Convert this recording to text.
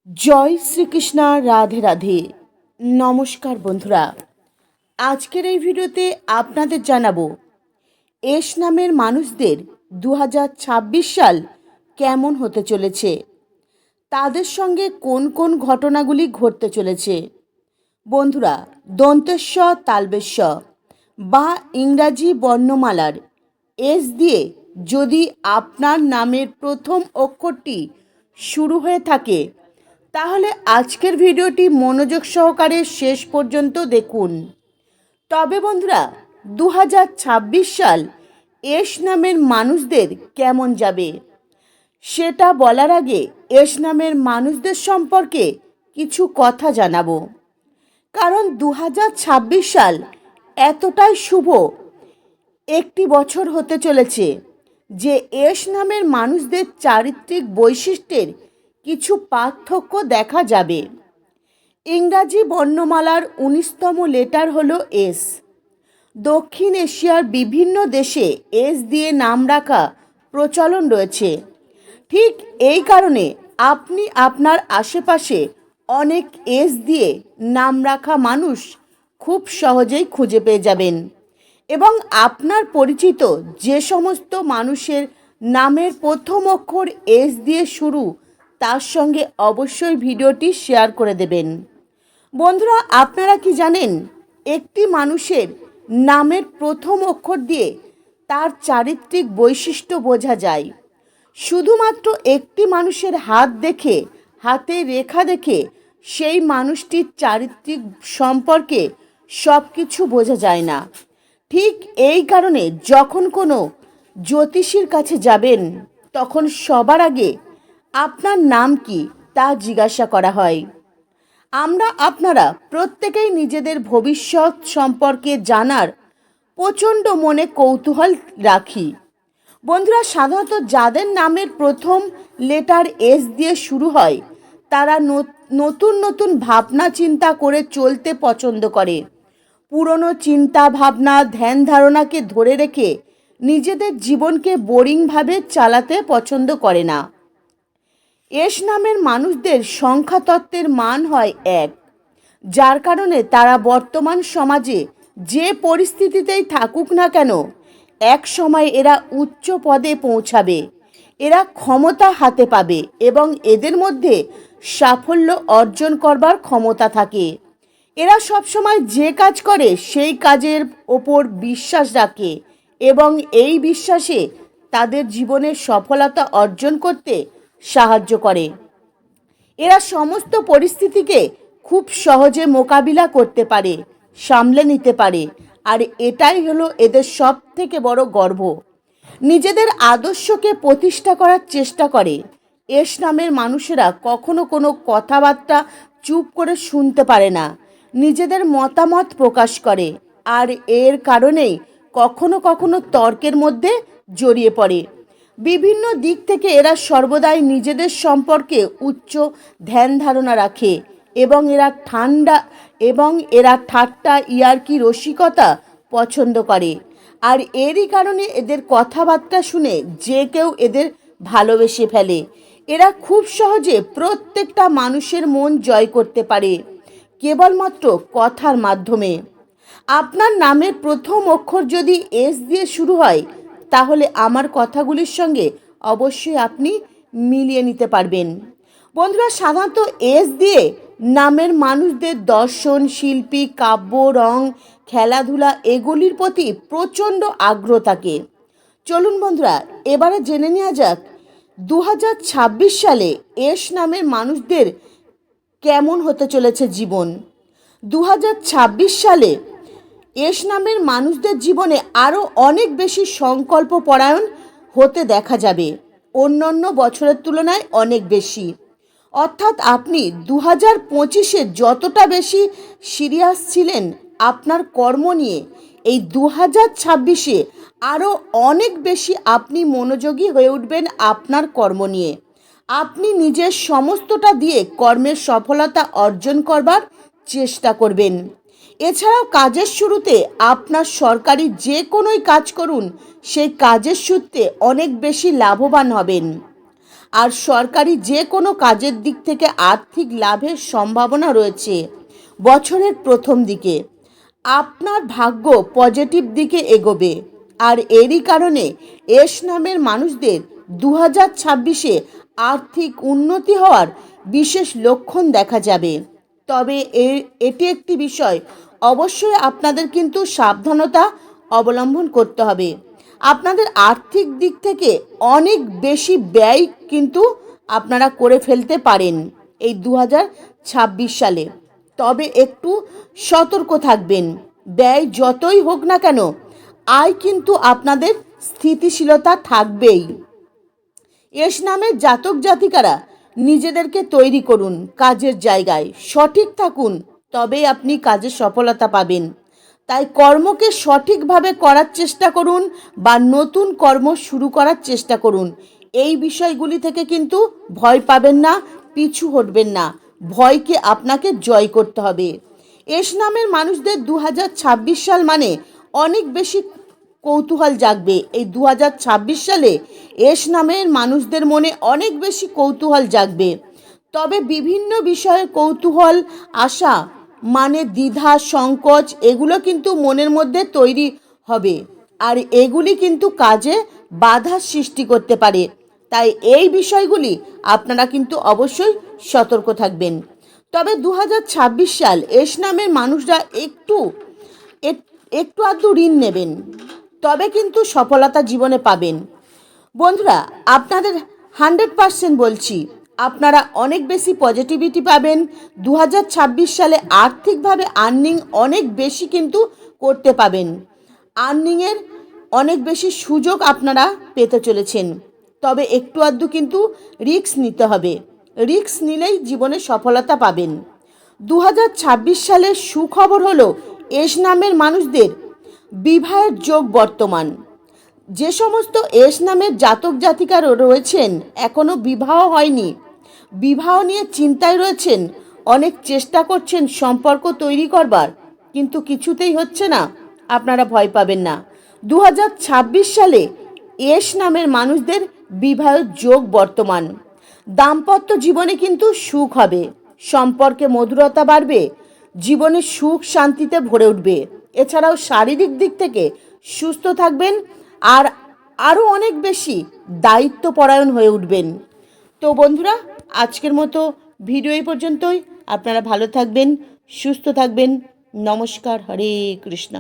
জয় শ্রীকৃষ্ণ। রাধে রাধে। নমস্কার বন্ধুরা, আজকের এই ভিডিওতে আপনাদের জানাবো এস নামের মানুষদের 2026 সাল কেমন হতে চলেছে, তাদের সঙ্গে কোন কোন ঘটনাগুলি ঘটতে চলেছে। বন্ধুরা, দন্তেশ্ব তালবেশ্ব বা ইংরাজি বর্ণমালার এস দিয়ে যদি আপনার নামের প্রথম অক্ষরটি শুরু হয়ে থাকে তাহলে আজকের ভিডিওটি মনোযোগ সহকারে শেষ পর্যন্ত দেখুন। তবে বন্ধুরা, 2026 সাল এস নামের মানুষদের কেমন যাবে সেটা বলার আগে এস নামের মানুষদের সম্পর্কে কিছু কথা জানাবো। কারণ 2026 সাল এতটাই শুভ একটি বছর হতে চলেছে যে এস নামের মানুষদের চারিত্রিক বৈশিষ্ট্যের কিছু পার্থক্য দেখা যাবে। ইংরাজি বর্ণমালার 19তম লেটার হলো এস। দক্ষিণ এশিয়ার বিভিন্ন দেশে এস দিয়ে নাম রাখা প্রচলন রয়েছে। ঠিক এই কারণে আপনি আপনার আশেপাশে অনেক এস দিয়ে নাম রাখা মানুষ খুব সহজেই খুঁজে পেয়ে যাবেন এবং আপনার পরিচিত যে সমস্ত মানুষের নামের প্রথম অক্ষর এস দিয়ে শুরু তার সঙ্গে অবশ্যই ভিডিওটি শেয়ার করে দেবেন। বন্ধুরা, আপনারা কি জানেন একটি মানুষের নামের প্রথম অক্ষর দিয়ে তার চারিত্রিক বৈশিষ্ট্য বোঝা যায়। শুধুমাত্র একটি মানুষের হাত দেখে, হাতের রেখা দেখে সেই মানুষটির চারিত্রিক সম্পর্কে সব কিছু বোঝা যায় না। ঠিক এই কারণে যখন কোনো জ্যোতিষীর কাছে যাবেন তখন সবার আগে আপনার নাম কি তা জিজ্ঞাসা করা হয়। আপনারা প্রত্যেকেই নিজেদের ভবিষ্যৎ সম্পর্কে জানার প্রচণ্ড মনে কৌতূহল রাখি। বন্ধুরা, সাধারণত যাদের নামের প্রথম লেটার এস দিয়ে শুরু হয় তারা নতুন নতুন ভাবনা চিন্তা করে চলতে পছন্দ করে। পুরনো চিন্তা ভাবনা ধ্যান ধারণাকে ধরে রেখে নিজেদের জীবনকে বোরিংভাবে চালাতে পছন্দ করে না। এস নামের মানুষদের সংখ্যাতত্ত্বের মান হয় 1, যার কারণে তারা বর্তমান সমাজে যে পরিস্থিতিতেই থাকুক না কেন এক সময় এরা উচ্চ পদে পৌঁছাবে, এরা ক্ষমতা হাতে পাবে এবং এদের মধ্যে সাফল্য অর্জন করবার ক্ষমতা থাকে। এরা সবসময় যে কাজ করে সেই কাজের ওপর বিশ্বাস রাখে এবং এই বিশ্বাসে তাদের জীবনের সফলতা অর্জন করতে সাহায্য করে। এরা সমস্ত পরিস্থিতিকে খুব সহজে মোকাবিলা করতে পারে, সামলে নিতে পারে, আর এটাই হলো এদের সব থেকে বড় গর্ব। নিজেদের আদর্শকে প্রতিষ্ঠা করার চেষ্টা করে। এস নামের মানুষেরা কখনো কোনো কথাবার্তা চুপ করে শুনতে পারে না, নিজেদের মতামত প্রকাশ করে, আর এর কারণেই কখনো কখনো তর্কের মধ্যে জড়িয়ে পড়ে। বিভিন্ন দিক থেকে এরা সর্বদাই নিজেদের সম্পর্কে উচ্চ ধ্যান ধারণা রাখে এবং এরা ঠাট্টা ইয়ার্কি রসিকতা পছন্দ করে, আর এরই কারণে এদের কথাবার্তা শুনে যে কেউ এদের ভালোবেসে ফেলে। এরা খুব সহজে প্রত্যেকটা মানুষের মন জয় করতে পারে কেবলমাত্র কথার মাধ্যমে। আপনার নামের প্রথম অক্ষর যদি এস দিয়ে শুরু হয় তাহলে আমার কথাগুলির সঙ্গে অবশ্যই আপনি মিলিয়ে নিতে পারবেন। বন্ধুরা, সাধারণত এস দিয়ে নামের মানুষদের দর্শন, শিল্পী, কাব্য, রং, খেলাধুলা এগুলির প্রতি প্রচণ্ড আগ্রহ থাকে। চলুন বন্ধুরা, এবারে জেনে নেওয়া যাক 2026 সালে এস নামের মানুষদের কেমন হতে চলেছে জীবন। 2026 সালে এস নামের মানুষদের জীবনে আরও অনেক বেশি সংকল্প পরায়ণ হতে দেখা যাবে, অন্যান্য বছরের তুলনায় অনেক বেশি। অর্থাৎ আপনি 2025-এ যতটা বেশি সিরিয়াস ছিলেন আপনার কর্ম নিয়ে, এই 2026-এ আরও অনেক বেশি আপনি মনোযোগী হয়ে উঠবেন আপনার কর্ম নিয়ে। আপনি নিজের সমস্তটা দিয়ে কর্মের সফলতা অর্জন করবার চেষ্টা করবেন। এছাড়াও কাজের শুরুতে আপনার সরকারি যে কোনোই কাজ করুন সেই কাজের সূত্রে অনেক বেশি লাভবান হবেন। আর সরকারি যে কোনো কাজের দিক থেকে আর্থিক লাভের সম্ভাবনা রয়েছে বছরের প্রথম দিকে। আপনার ভাগ্য পজিটিভ দিকে এগোবে। আর এরই কারণে এস নামের মানুষদের 2026-এ আর্থিক উন্নতি হওয়ার বিশেষ লক্ষণ দেখা যাবে। তবে এটি একটি বিষয়, অবশ্যই আপনাদের কিন্তু সাবধানতা অবলম্বন করতে হবে। আপনাদের আর্থিক দিক থেকে অনেক বেশি ব্যয় কিন্তু আপনারা করে ফেলতে পারেন এই 2026 সালে। তবে একটু সতর্ক থাকবেন। ব্যয় যতই হোক না কেন, আয় কিন্তু আপনাদের স্থিতিশীলতা থাকবেই। এস নামের জাতক জাতিকারা নিজেদেরকে তৈরি করুন, কাজের জায়গায় সঠিক থাকুন, তবেই আপনি কাজে সফলতা পাবেন। তাই কর্মকে সঠিকভাবে করার চেষ্টা করুন বা নতুন কর্ম শুরু করার চেষ্টা করুন। এই বিষয়গুলি থেকে কিন্তু ভয় পাবেন না, পিছু হটবেন না। ভয়কে আপনাকে জয় করতে হবে। এস নামের মানুষদের 2026 সাল মানে অনেক বেশি কৌতূহল জাগবে। এই 2026 সালে এস নামের মানুষদের মনে অনেক বেশি কৌতূহল জাগবে। তবে বিভিন্ন বিষয়ে কৌতূহল আসা মানে দ্বিধা সংকোচ এগুলো কিন্তু মনের মধ্যে তৈরি হবে, আর এগুলি কিন্তু কাজে বাধা সৃষ্টি করতে পারে। তাই এই বিষয়গুলি আপনারা কিন্তু অবশ্যই সতর্ক থাকবেন। তবে 2026 সাল এস নামের মানুষরা একটু আধটু ঋণ নেবেন, তবে কিন্তু সফলতা জীবনে পাবেন। বন্ধুরা, আপনাদের 100% বলছি, আপনারা অনেক বেশি পজিটিভিটি পাবেন। 2026 সালে আর্থিকভাবে আর্নিং অনেক বেশি কিন্তু করতে পাবেন। আর্নিংয়ের অনেক বেশি সুযোগ আপনারা পেতে চলেছেন। তবে একটু আধটু কিন্তু রিস্ক নিতে হবে। রিস্ক নিলেই জীবনে সফলতা পাবেন। 2026 সালের সুখবর হলো এস নামের মানুষদের বিবাহের যোগ বর্তমান। যে সমস্ত এস নামের জাতক জাতিকা রয়েছেন এখনও বিবাহ হয়নি, বিবাহ নিয়ে চিন্তায় রয়েছেন, অনেক চেষ্টা করছেন সম্পর্ক তৈরি করবার, কিন্তু কিছুতেই হচ্ছে না, আপনারা ভয় পাবেন না। 2026 সালে এস নামের মানুষদের বিবাহের যোগ বর্তমান। দাম্পত্য জীবনে কিন্তু সুখ হবে, সম্পর্কে মধুরতা বাড়বে, জীবনে সুখ শান্তিতে ভরে উঠবে। এছাড়াও শারীরিক দিক থেকে সুস্থ থাকবেন আর আরও অনেক বেশি দায়িত্বপরায়ণ হয়ে উঠবেন। তো বন্ধুরা, আজকের মতো ভিডিও এই পর্যন্তই। আপনারা ভালো থাকবেন, সুস্থ থাকবেন। নমস্কার। হরে কৃষ্ণ।